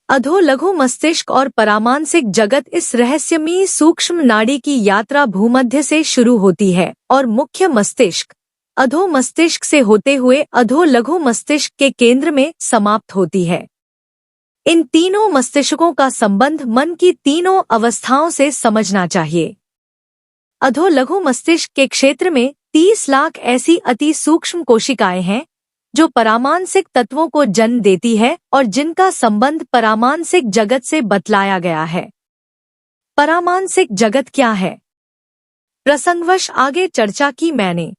अधो लघु मस्तिष्क और परामानसिक जगत। इस रहस्यमयी सूक्ष्म नाड़ी की यात्रा भूमध्य से शुरू होती है और मुख्य मस्तिष्क अधो मस्तिष्क से होते हुए अधो लघु मस्तिष्क के केंद्र में समाप्त होती है। इन तीनों मस्तिष्कों का संबंध मन की तीनों अवस्थाओं से समझना चाहिए। अधो लघु मस्तिष्क के क्षेत्र में 30 लाख ऐसी अति सूक्ष्म कोशिकाएं हैं जो परामानसिक तत्वों को जन्म देती है और जिनका संबंध परामानसिक जगत से बतलाया गया है। परामानसिक जगत क्या है? प्रसंगवश आगे चर्चा की मैंने।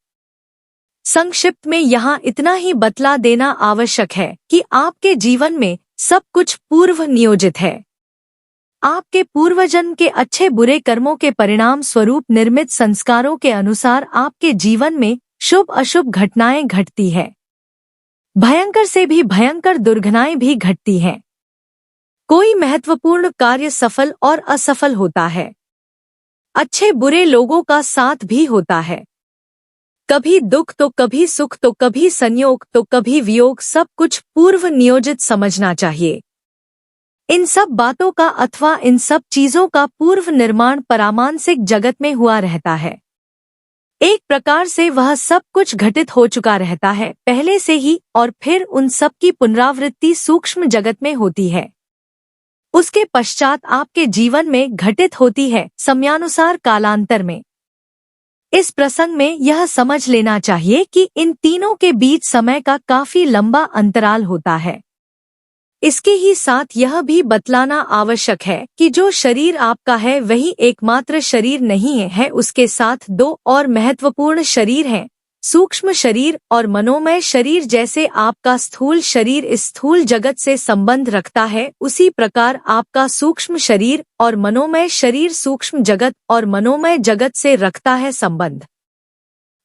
संक्षिप्त में यहाँ इतना ही बतला देना आवश्यक है कि आपके जीवन में सब कुछ पूर्व नियोजित है। आपके पूर्वजन्म के अच्छे बुरे कर्मों के परिणाम स्वरूप निर्मित संस्कारों के अनुसार आपके जीवन में शुभ अशुभ घटनाएं घटती है। भयंकर से भी भयंकर दुर्घटनाएं भी घटती हैं। कोई महत्वपूर्ण कार्य सफल और असफल होता है। अच्छे बुरे लोगों का साथ भी होता है। कभी दुख तो कभी सुख तो कभी संयोग तो कभी वियोग, सब कुछ पूर्व नियोजित समझना चाहिए। इन सब बातों का अथवा इन सब चीजों का पूर्व निर्माण परामानसिक जगत में हुआ रहता है। एक प्रकार से वह सब कुछ घटित हो चुका रहता है पहले से ही, और फिर उन सब की पुनरावृत्ति सूक्ष्म जगत में होती है। उसके पश्चात आपके जीवन में घटित होती है समयानुसार कालांतर में। इस प्रसंग में यह समझ लेना चाहिए कि इन तीनों के बीच समय का काफी लंबा अंतराल होता है। इसके ही साथ यह भी बतलाना आवश्यक है कि जो शरीर आपका है वही एकमात्र शरीर नहीं है, उसके साथ दो और महत्वपूर्ण शरीर हैं, सूक्ष्म शरीर और मनोमय शरीर। जैसे आपका स्थूल शरीर इस स्थूल जगत से संबंध रखता है, उसी प्रकार आपका सूक्ष्म शरीर और मनोमय शरीर सूक्ष्म जगत और मनोमय जगत से रखता है संबंध।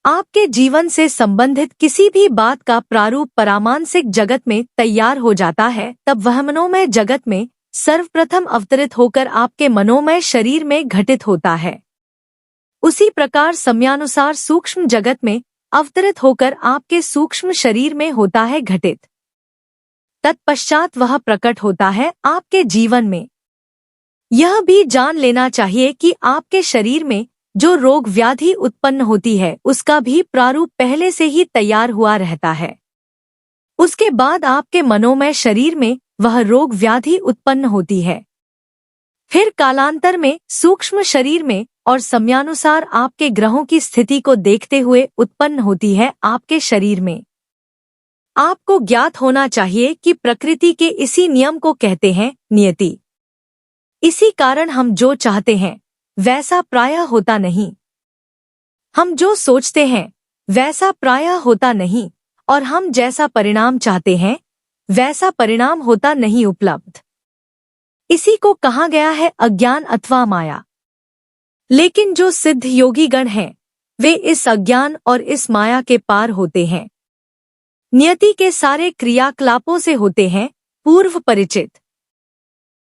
आपके जीवन से संबंधित किसी भी बात का प्रारूप परामानसिक जगत में तैयार हो जाता है, तब वह मनोमय जगत में सर्वप्रथम अवतरित होकर आपके मनोमय शरीर में घटित होता है। उसी प्रकार समयानुसार सूक्ष्म जगत में अवतरित होकर आपके सूक्ष्म शरीर में होता है घटित। तत्पश्चात वह प्रकट होता है आपके जीवन में। यह भी जान लेना चाहिए कि आपके शरीर में जो रोग व्याधि उत्पन्न होती है उसका भी प्रारूप पहले से ही तैयार हुआ रहता है। उसके बाद आपके मनोमय शरीर में वह रोग व्याधि उत्पन्न होती है। फिर कालांतर में सूक्ष्म शरीर में और समयानुसार आपके ग्रहों की स्थिति को देखते हुए उत्पन्न होती है आपके शरीर में। आपको ज्ञात होना चाहिए कि प्रकृति के इसी नियम को कहते हैं नियति। इसी कारण हम जो चाहते हैं वैसा प्रायः होता नहीं, हम जो सोचते हैं वैसा प्रायः होता नहीं, और हम जैसा परिणाम चाहते हैं वैसा परिणाम होता नहीं उपलब्ध। इसी को कहा गया है अज्ञान अथवा माया। लेकिन जो सिद्ध योगी गण हैं वे इस अज्ञान और इस माया के पार होते हैं, नियति के सारे क्रियाकलापों से होते हैं पूर्व परिचित।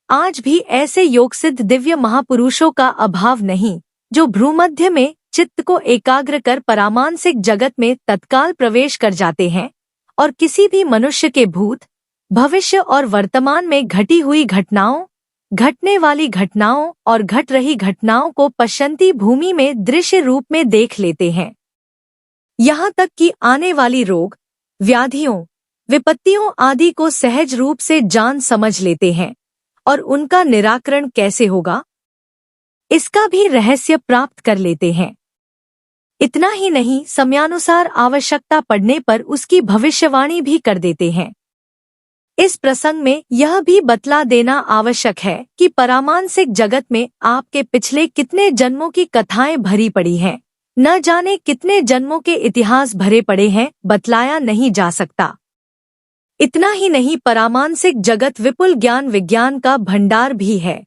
आज भी ऐसे योगसिद्ध दिव्य महापुरुषों का अभाव नहीं जो भ्रूमध्य में चित्त को एकाग्र कर परामानसिक जगत में तत्काल प्रवेश कर जाते हैं और किसी भी मनुष्य के भूत भविष्य और वर्तमान में घटी हुई घटनाओं, घटने वाली घटनाओं और घट रही घटनाओं को पश्यंती भूमि में दृश्य रूप में देख लेते हैं। यहाँ तक कि आने वाली रोग व्याधियों विपत्तियों आदि को सहज रूप से जान समझ लेते हैं और उनका निराकरण कैसे होगा इसका भी रहस्य प्राप्त कर लेते हैं। इतना ही नहीं, समयानुसार आवश्यकता पड़ने पर उसकी भविष्यवाणी भी कर देते हैं। इस प्रसंग में यह भी बतला देना आवश्यक है कि परामानसिक जगत में आपके पिछले कितने जन्मों की कथाएं भरी पड़ी हैं, न जाने कितने जन्मों के इतिहास भरे पड़े हैं, बतलाया नहीं जा सकता। इतना ही नहीं, परामानसिक जगत विपुल ज्ञान विज्ञान का भंडार भी है।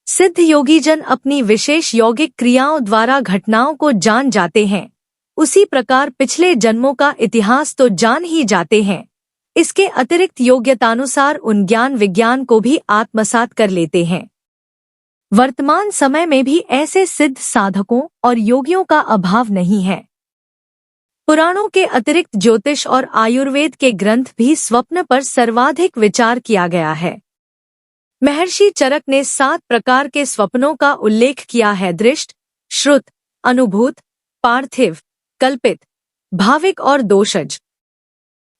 सिद्ध योगीजन अपनी विशेष यौगिक क्रियाओं द्वारा घटनाओं को जान जाते हैं, उसी प्रकार पिछले जन्मों का इतिहास तो जान ही जाते हैं। इसके अतिरिक्त योग्यतानुसार उन ज्ञान विज्ञान को भी आत्मसात कर लेते हैं। वर्तमान समय में भी ऐसे सिद्ध साधकों और योगियों का अभाव नहीं है। पुराणों के अतिरिक्त ज्योतिष और आयुर्वेद के ग्रंथ भी स्वप्न पर सर्वाधिक विचार किया गया है। महर्षि चरक ने 7 प्रकार के स्वप्नों का उल्लेख किया है: दृष्ट, श्रुत, अनुभूत, पार्थिव, कल्पित, भाविक और दोषज।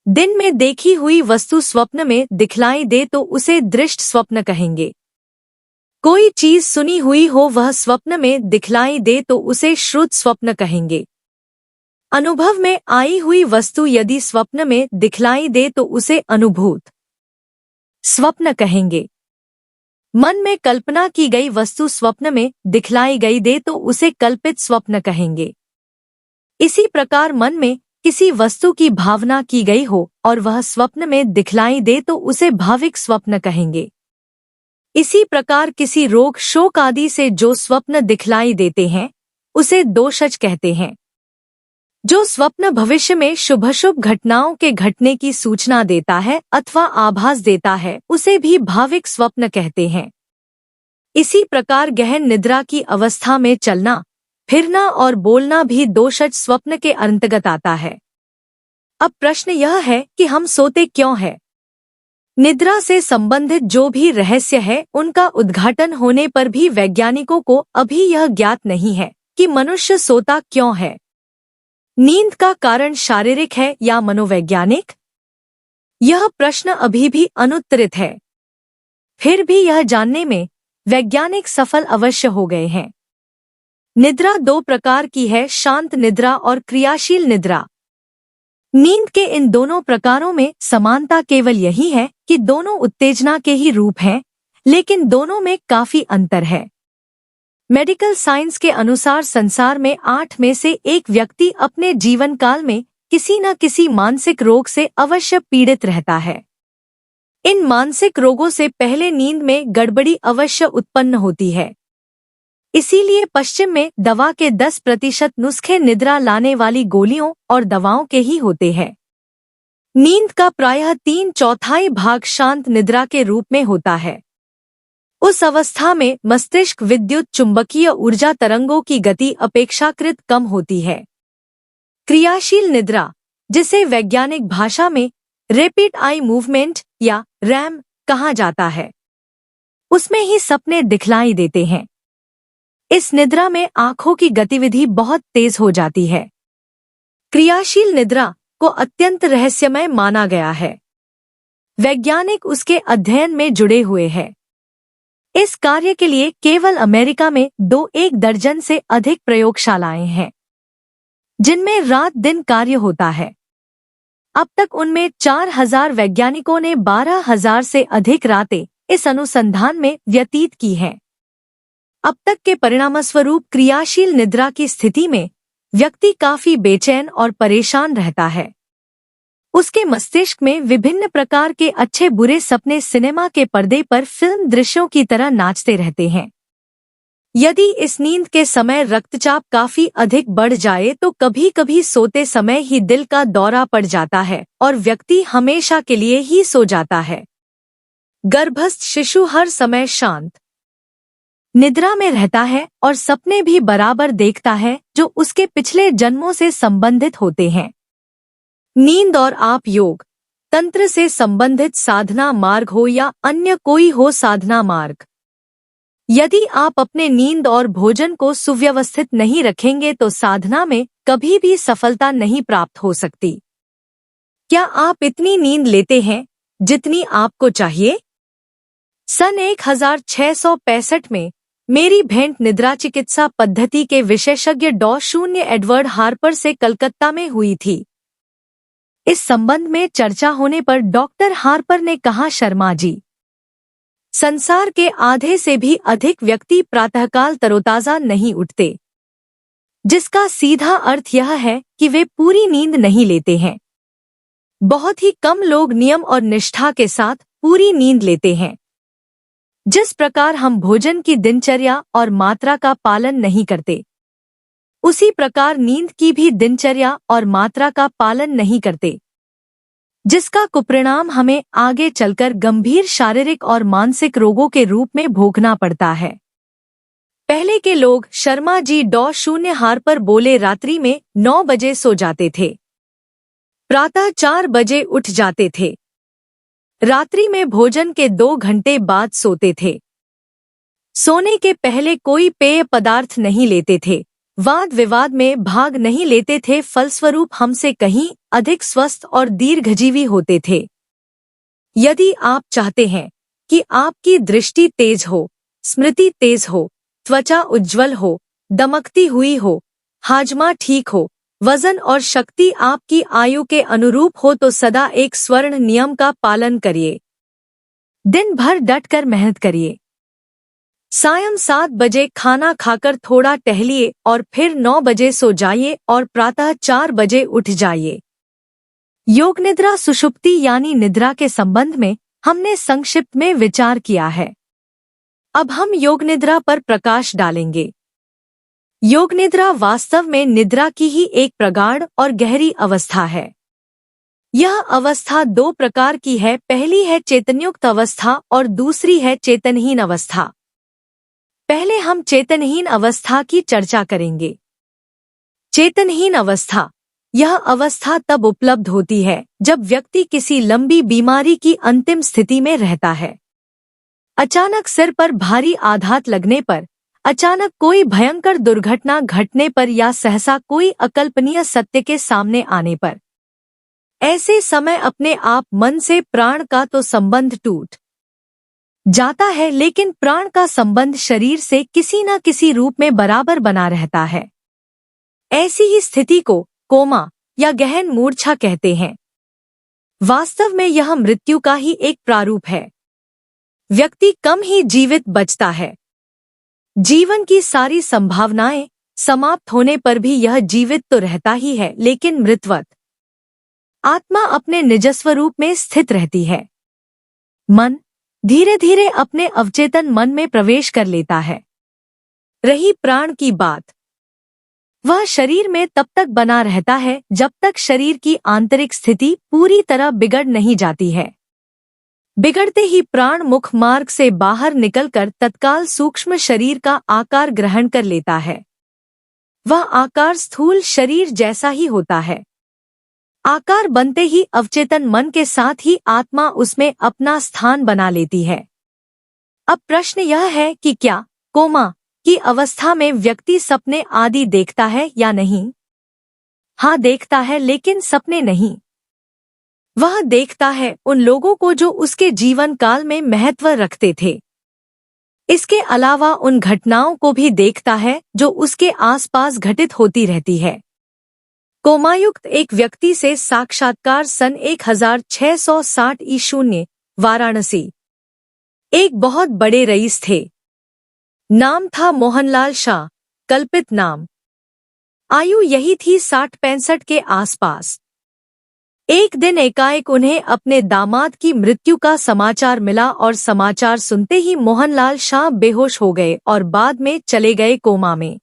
दिन में देखी हुई वस्तु स्वप्न में दिखलाई दे तो उसे दृष्ट स्वप्न कहेंगे। कोई चीज सुनी हुई हो वह स्वप्न में दिखलाई दे तो उसे श्रुत स्वप्न कहेंगे। अनुभव में आई हुई वस्तु यदि स्वप्न में दिखलाई दे तो उसे अनुभूत स्वप्न कहेंगे। मन में कल्पना की गई वस्तु स्वप्न में दिखलाई गई दे तो उसे कल्पित स्वप्न कहेंगे। इसी प्रकार मन में किसी वस्तु की भावना की गई हो और वह स्वप्न में दिखलाई दे तो उसे भाविक स्वप्न कहेंगे। इसी प्रकार किसी रोग, शोक आदि से जो स्वप्न दिखलाई देते हैं उसे दोषज कहते हैं। जो स्वप्न भविष्य में शुभ-अशुभ घटनाओं के घटने की सूचना देता है अथवा आभास देता है उसे भी भाविक स्वप्न कहते हैं। इसी प्रकार गहन निद्रा की अवस्था में चलना, फिरना और बोलना भी दोषज स्वप्न के अंतर्गत आता है। अब प्रश्न यह है कि हम सोते क्यों हैं? निद्रा से संबंधित जो भी रहस्य है उनका उद्घाटन होने पर भी वैज्ञानिकों को अभी यह ज्ञात नहीं है कि मनुष्य सोता क्यों है। नींद का कारण शारीरिक है या मनोवैज्ञानिक? यह प्रश्न अभी भी अनुत्तरित है। फिर भी यह जानने में वैज्ञानिक सफल अवश्य हो गए हैं। निद्रा 2 प्रकार की है: शांत निद्रा और क्रियाशील निद्रा। नींद के इन दोनों प्रकारों में समानता केवल यही है कि दोनों उत्तेजना के ही रूप हैं, लेकिन दोनों में काफी अंतर है। मेडिकल साइंस के अनुसार संसार में 8 में से 1 व्यक्ति अपने जीवन काल में किसी न किसी मानसिक रोग से अवश्य पीड़ित रहता है। इन मानसिक रोगों से पहले नींद में गड़बड़ी अवश्य उत्पन्न होती है। इसीलिए पश्चिम में दवा के 10% नुस्खे निद्रा लाने वाली गोलियों और दवाओं के ही होते हैं। नींद का प्रायः 3/4 भाग शांत निद्रा के रूप में होता है। उस अवस्था में मस्तिष्क विद्युत चुंबकीय ऊर्जा तरंगों की गति अपेक्षाकृत कम होती है। क्रियाशील निद्रा, जिसे वैज्ञानिक भाषा में रैपिड आई मूवमेंट या रैम कहा जाता है, उसमें ही सपने दिखलाई देते हैं। इस निद्रा में आंखों की गतिविधि बहुत तेज हो जाती है। क्रियाशील निद्रा को अत्यंत रहस्यमय माना गया है। वैज्ञानिक उसके अध्ययन में जुड़े हुए हैं। इस कार्य के लिए केवल अमेरिका में 1 दर्जन से अधिक प्रयोगशालाएं हैं, जिनमें रात दिन कार्य होता है। अब तक उनमें 4000 वैज्ञानिकों ने 12,000 से अधिक रातें इस अनुसंधान में व्यतीत की हैं। अब तक के परिणामस्वरूप क्रियाशील निद्रा की स्थिति में व्यक्ति काफी बेचैन और परेशान रहता है। उसके मस्तिष्क में विभिन्न प्रकार के अच्छे बुरे सपने सिनेमा के पर्दे पर फिल्म दृश्यों की तरह नाचते रहते हैं। यदि इस नींद के समय रक्तचाप काफी अधिक बढ़ जाए तो कभी-कभी सोते समय ही दिल का दौरा पड़ जाता है और व्यक्ति हमेशा के लिए ही सो जाता है। गर्भस्थ शिशु हर समय शांत निद्रा में रहता है और सपने भी बराबर देखता है जो उसके पिछले जन्मों से संबंधित होते हैं। नींद और आप योग तंत्र से संबंधित साधना मार्ग हो या अन्य कोई हो साधना मार्ग, यदि आप अपने नींद और भोजन को सुव्यवस्थित नहीं रखेंगे तो साधना में कभी भी सफलता नहीं प्राप्त हो सकती। क्या आप इतनी नींद लेते हैं जितनी आपको चाहिए? सन 1665 में मेरी भेंट निद्रा चिकित्सा पद्धति के विशेषज्ञ डॉ. एडवर्ड हार्पर से कलकत्ता में हुई थी। इस संबंध में चर्चा होने पर डॉक्टर हार्पर ने कहा, शर्मा जी, संसार के आधे से भी अधिक व्यक्ति प्रातःकाल तरोताजा नहीं उठते, जिसका सीधा अर्थ यह है कि वे पूरी नींद नहीं लेते हैं। बहुत ही कम लोग नियम और निष्ठा के साथ पूरी नींद लेते हैं। जिस प्रकार हम भोजन की दिनचर्या और मात्रा का पालन नहीं करते, उसी प्रकार नींद की भी दिनचर्या और मात्रा का पालन नहीं करते, जिसका कुपरिणाम हमें आगे चलकर गंभीर शारीरिक और मानसिक रोगों के रूप में भोगना पड़ता है। पहले के लोग, शर्मा जी, डॉ. हार्पर बोले, रात्रि में 9 बजे सो जाते थे, प्रातः 4 बजे उठ जाते थे। रात्रि में भोजन के 2 घंटे बाद सोते थे। सोने के पहले कोई पेय पदार्थ नहीं लेते थे। वाद विवाद में भाग नहीं लेते थे, फलस्वरूप हमसे कहीं अधिक स्वस्थ और दीर्घजीवी होते थे। यदि आप चाहते हैं कि आपकी दृष्टि तेज हो, स्मृति तेज हो, त्वचा उज्ज्वल हो, दमकती हुई हो, हाजमा ठीक हो, वजन और शक्ति आपकी आयु के अनुरूप हो, तो सदा एक स्वर्ण नियम का पालन करिए। दिन भर डटकर मेहनत करिए। सायं 7 बजे खाना खाकर थोड़ा टहलिए और फिर 9 बजे सो जाइए और प्रातः 4 बजे उठ जाइए। योग निद्रा सुषुप्ति यानी निद्रा के संबंध में हमने संक्षिप्त में विचार किया है। अब हम योग निद्रा पर प्रकाश डालेंगे। योग निद्रा वास्तव में निद्रा की ही एक प्रगाढ़ और गहरी अवस्था है। यह अवस्था 2 प्रकार की है, पहली है चेतनयुक्त अवस्था और दूसरी है चेतनहीन अवस्था। पहले हम चेतनहीन अवस्था की चर्चा करेंगे। चेतनहीन अवस्था, यह अवस्था तब उपलब्ध होती है जब व्यक्ति किसी लंबी बीमारी की अंतिम स्थिति में रहता है। अचानक सिर पर भारी आघात लगने पर, अचानक कोई भयंकर दुर्घटना घटने पर या सहसा कोई अकल्पनीय सत्य के सामने आने पर, ऐसे समय अपने आप मन से प्राण का तो संबंध टूट जाता है, लेकिन प्राण का संबंध शरीर से किसी न किसी रूप में बराबर बना रहता है। ऐसी ही स्थिति को कोमा या गहन मूर्छा कहते हैं। वास्तव में यह मृत्यु का ही एक प्रारूप है। व्यक्ति कम ही जीवित बचता है। जीवन की सारी संभावनाएं समाप्त होने पर भी यह जीवित तो रहता ही है, लेकिन मृतवत आत्मा अपने निजस्व रूप में स्थित रहती है। मन धीरे धीरे अपने अवचेतन मन में प्रवेश कर लेता है। रही प्राण की बात, वह शरीर में तब तक बना रहता है जब तक शरीर की आंतरिक स्थिति पूरी तरह बिगड़ नहीं जाती है। बिगड़ते ही प्राण मुख मार्ग से बाहर निकलकर तत्काल सूक्ष्म शरीर का आकार ग्रहण कर लेता है। वह आकार स्थूल शरीर जैसा ही होता है। आकार बनते ही अवचेतन मन के साथ ही आत्मा उसमें अपना स्थान बना लेती है। अब प्रश्न यह है कि क्या कोमा की अवस्था में व्यक्ति सपने आदि देखता है या नहीं? हाँ, देखता है, लेकिन सपने नहीं। वह देखता है उन लोगों को जो उसके जीवन काल में महत्व रखते थे। इसके अलावा उन घटनाओं को भी देखता है जो उसके आसपास घटित होती रहती है। कोमायुक्त एक व्यक्ति से साक्षात्कार सन 1660 ईशून्य, वाराणसी। एक बहुत बड़े रईस थे। नाम था मोहनलाल शाह, कल्पित नाम। आयु यही थी 60-65 के आसपास। एक दिन एकाएक उन्हें अपने दामाद की मृत्यु का समाचार मिला और समाचार सुनते ही मोहनलाल शाह बेहोश हो गए और बाद में चले गए कोमा में।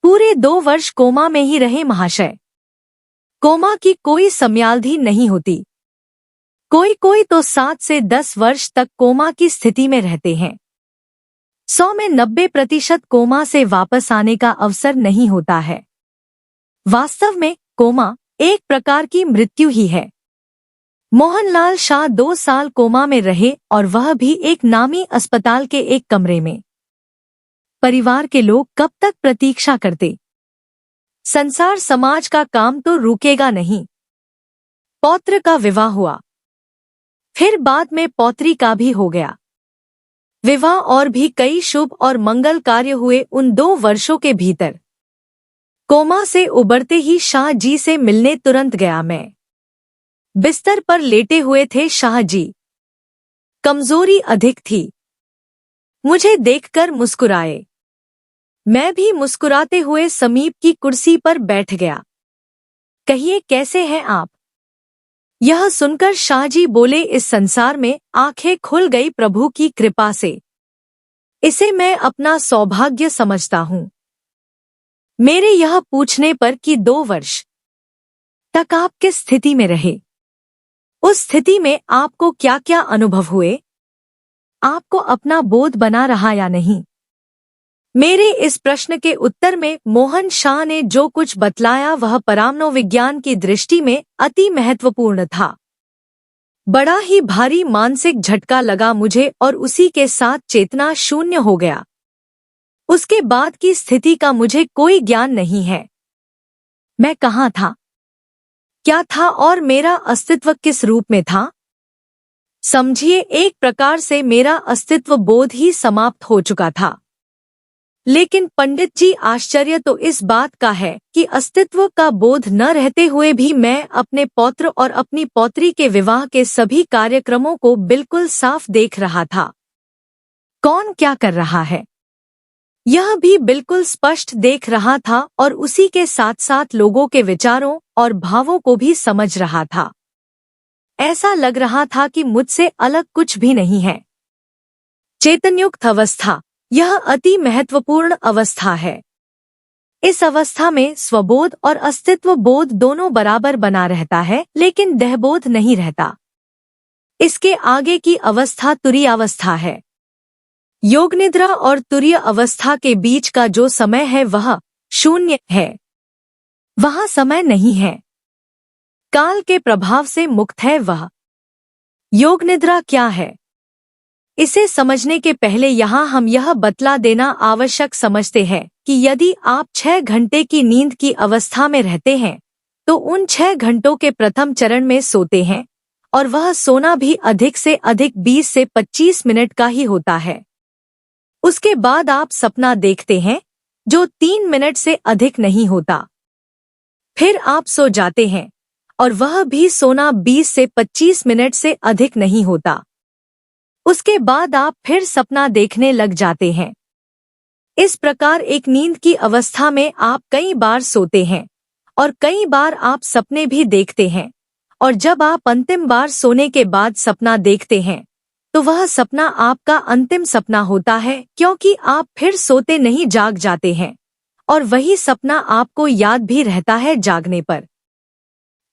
पूरे 2 वर्ष कोमा में ही रहे महाशय। कोमा की कोई समयावधि नहीं होती। कोई कोई तो 7 से 10 वर्ष तक कोमा की स्थिति में रहते हैं। 100 में 90% कोमा से वापस आने का अवसर नहीं होता है। वास्तव में कोमा एक प्रकार की मृत्यु ही है। मोहनलाल शाह 2 साल कोमा में रहे और वह भी एक नामी अस्पताल के एक कमरे में। परिवार के लोग कब तक प्रतीक्षा करते? संसार समाज का काम तो रुकेगा नहीं। पौत्र का विवाह हुआ, फिर बाद में पौत्री का भी हो गया। विवाह और भी कई शुभ और मंगल कार्य हुए उन 2 वर्षों के भीतर। कोमा से उबरते ही शाह जी से मिलने तुरंत गया मैं। बिस्तर पर लेटे हुए थे शाह जी। कमजोरी अधिक थी। मुझे देखकर मुस्कुराए। मैं भी मुस्कुराते हुए समीप की कुर्सी पर बैठ गया। कहिए, कैसे हैं आप? यह सुनकर शाहजी बोले, इस संसार में आंखें खुल गई प्रभु की कृपा से। इसे मैं अपना सौभाग्य समझता हूँ। मेरे यह पूछने पर कि 2 वर्ष तक आप किस स्थिति में रहे, उस स्थिति में आपको क्या क्या अनुभव हुए, आपको अपना बोध बना रहा या नहीं? मेरे इस प्रश्न के उत्तर में मोहन शाह ने जो कुछ बतलाया वह परामनोविज्ञान की दृष्टि में अति महत्वपूर्ण था। बड़ा ही भारी मानसिक झटका लगा मुझे और उसी के साथ चेतना शून्य हो गया। उसके बाद की स्थिति का मुझे कोई ज्ञान नहीं है। मैं कहाँ था, क्या था और मेरा अस्तित्व किस रूप में था? समझिए, एक प्रकार से मेरा अस्तित्व बोध ही समाप्त हो चुका था। लेकिन पंडित जी, आश्चर्य तो इस बात का है कि अस्तित्व का बोध न रहते हुए भी मैं अपने पौत्र और अपनी पौत्री के विवाह के सभी कार्यक्रमों को बिल्कुल साफ देख रहा था। कौन क्या कर रहा है यह भी बिल्कुल स्पष्ट देख रहा था और उसी के साथ साथ लोगों के विचारों और भावों को भी समझ रहा था। ऐसा लग रहा था कि मुझसे अलग कुछ भी नहीं है। चेतनयुक्त अवस्था, यह अति महत्वपूर्ण अवस्था है। इस अवस्था में स्वबोध और अस्तित्व बोध दोनों बराबर बना रहता है, लेकिन देहबोध नहीं रहता। इसके आगे की अवस्था तुरीय अवस्था है। योग निद्रा और तुरीय अवस्था के बीच का जो समय है वह शून्य है। वहाँ समय नहीं है, काल के प्रभाव से मुक्त है वह। योग निद्रा क्या है, इसे समझने के पहले यहाँ हम यह बतला देना आवश्यक समझते हैं कि यदि आप 6 घंटे की नींद की अवस्था में रहते हैं तो उन 6 घंटों के प्रथम चरण में सोते हैं, और वह सोना भी अधिक से अधिक 20 से 25 मिनट का ही होता है। उसके बाद आप सपना देखते हैं जो 3 मिनट से अधिक नहीं होता। फिर आप सो जाते हैं और वह भी सोना 20 से 25 मिनट से अधिक नहीं होता। उसके बाद आप फिर सपना देखने लग जाते हैं। इस प्रकार एक नींद की अवस्था में आप कई बार सोते हैं और कई बार आप सपने भी देखते हैं, और जब आप अंतिम बार सोने के बाद सपना देखते हैं तो वह सपना आपका अंतिम सपना होता है, क्योंकि आप फिर सोते नहीं, जाग जाते हैं, और वही सपना आपको याद भी रहता है जागने पर।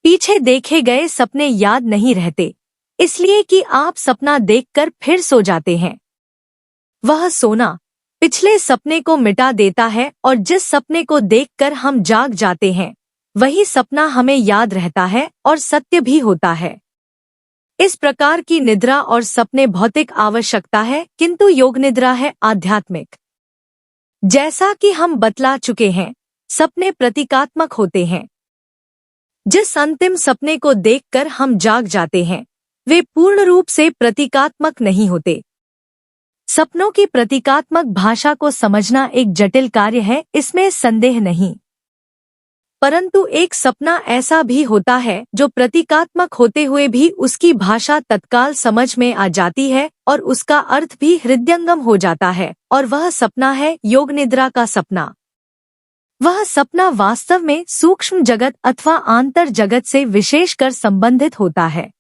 पीछे देखे गए सपने याद नहीं रहते, इसलिए कि आप सपना देखकर फिर सो जाते हैं। वह सोना पिछले सपने को मिटा देता है, और जिस सपने को देखकर हम जाग जाते हैं वही सपना हमें याद रहता है और सत्य भी होता है। इस प्रकार की निद्रा और सपने भौतिक आवश्यकता है, किंतु योग निद्रा है आध्यात्मिक। जैसा कि हम बतला चुके हैं, सपने प्रतीकात्मक होते हैं। जिस अंतिम सपने को देखकर हम जाग जाते हैं वे पूर्ण रूप से प्रतीकात्मक नहीं होते। सपनों की प्रतीकात्मक भाषा को समझना एक जटिल कार्य है, इसमें संदेह नहीं, परंतु एक सपना ऐसा भी होता है जो प्रतीकात्मक होते हुए भी उसकी भाषा तत्काल समझ में आ जाती है और उसका अर्थ भी हृदयंगम हो जाता है, और वह सपना है योग निद्रा का सपना। वह सपना वास्तव में सूक्ष्म जगत अथवा आंतर जगत से विशेषकर संबंधित होता है।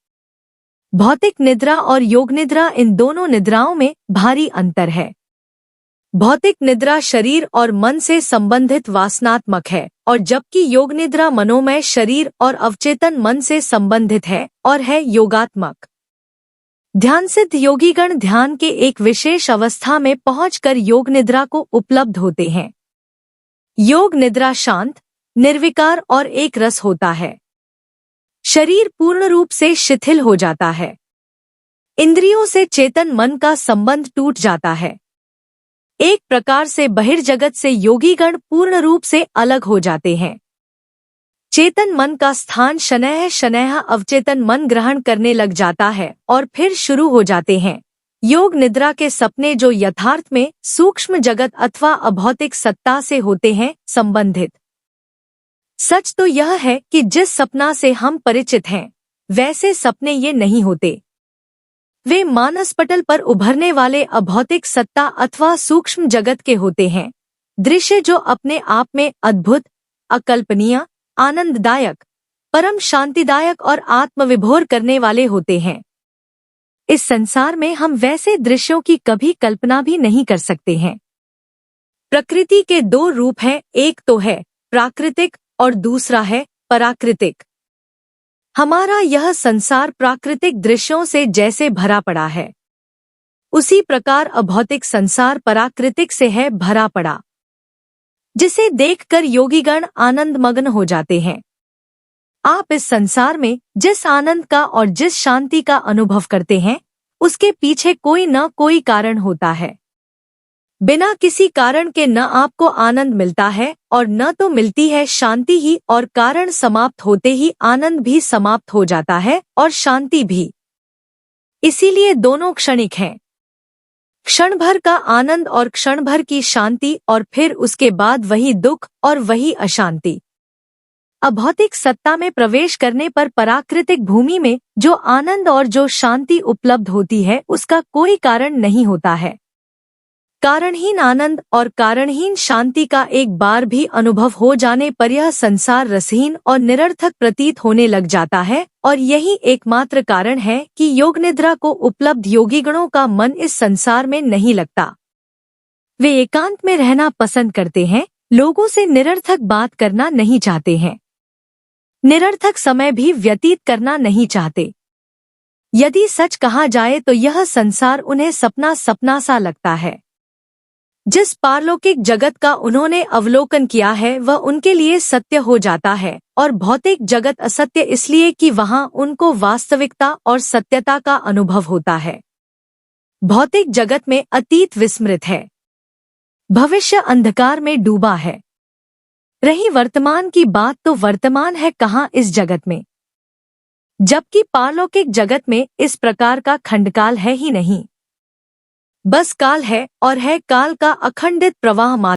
भौतिक निद्रा और योग निद्रा, इन दोनों निद्राओं में भारी अंतर है। भौतिक निद्रा शरीर और मन से संबंधित वासनात्मक है, और जबकि योग निद्रा मनोमय शरीर और अवचेतन मन से संबंधित है और है योगात्मक। ध्यानसिद्ध योगीगण ध्यान के एक विशेष अवस्था में पहुंचकर योग निद्रा को उपलब्ध होते हैं। योग निद्रा शांत, निर्विकार और एक रस होता है। शरीर पूर्ण रूप से शिथिल हो जाता है। इंद्रियों से चेतन मन का संबंध टूट जाता है। एक प्रकार से बहिर्जगत से योगीगण पूर्ण रूप से अलग हो जाते हैं। चेतन मन का स्थान शनैः शनैः अवचेतन मन ग्रहण करने लग जाता है, और फिर शुरू हो जाते हैं योग निद्रा के सपने, जो यथार्थ में सूक्ष्म जगत अथवा अभौतिक सत्ता से होते हैं संबंधित। सच तो यह है कि जिस सपना से हम परिचित हैं वैसे सपने ये नहीं होते। वे मानसपटल पर उभरने वाले अभौतिक सत्ता अथवा सूक्ष्म जगत के होते हैं, दृश्य जो अपने आप में अद्भुत, अकल्पनीय, आनंददायक, परम शांतिदायक और आत्मविभोर करने वाले होते हैं। इस संसार में हम वैसे दृश्यों की कभी कल्पना भी नहीं कर सकते हैं। प्रकृति के 2 रूप हैं, एक तो है प्राकृतिक और दूसरा है पराकृतिक। हमारा यह संसार प्राकृतिक दृश्यों से जैसे भरा पड़ा है, उसी प्रकार अभौतिक संसार पराकृतिक से है भरा पड़ा, जिसे देखकर योगीगण आनंद मग्न हो जाते हैं। आप इस संसार में जिस आनंद का और जिस शांति का अनुभव करते हैं, उसके पीछे कोई न कोई कारण होता है। बिना किसी कारण के न आपको आनंद मिलता है और न तो मिलती है शांति ही, और कारण समाप्त होते ही आनंद भी समाप्त हो जाता है और शांति भी। इसीलिए दोनों क्षणिक हैं। क्षण भर का आनंद और क्षण भर की शांति, और फिर उसके बाद वही दुख और वही अशांति। अभौतिक सत्ता में प्रवेश करने पर पराकृतिक भूमि में जो आनंद और जो शांति उपलब्ध होती है, उसका कोई कारण नहीं होता है। कारणहीन आनंद और कारणहीन शांति का एक बार भी अनुभव हो जाने पर यह संसार रसहीन और निरर्थक प्रतीत होने लग जाता है, और यही एकमात्र कारण है कि योग निद्रा को उपलब्ध योगीगणों का मन इस संसार में नहीं लगता। वे एकांत में रहना पसंद करते हैं, लोगों से निरर्थक बात करना नहीं चाहते हैं, निरर्थक समय भी व्यतीत करना नहीं चाहते। यदि सच कहा जाए तो यह संसार उन्हें सपना सपना सा लगता है। जिस पारलौकिक जगत का उन्होंने अवलोकन किया है वह उनके लिए सत्य हो जाता है, और भौतिक जगत असत्य इसलिए कि वहां उनको वास्तविकता और सत्यता का अनुभव होता है। भौतिक जगत में अतीत विस्मृत है, भविष्य अंधकार में डूबा है। रही वर्तमान की बात तो वर्तमान है कहाँ इस जगत में, जबकि पारलौकिक जगत में इस प्रकार का खंडकाल है ही नहीं। बस काल है, और है काल का अखंडित प्रवाह मात्र।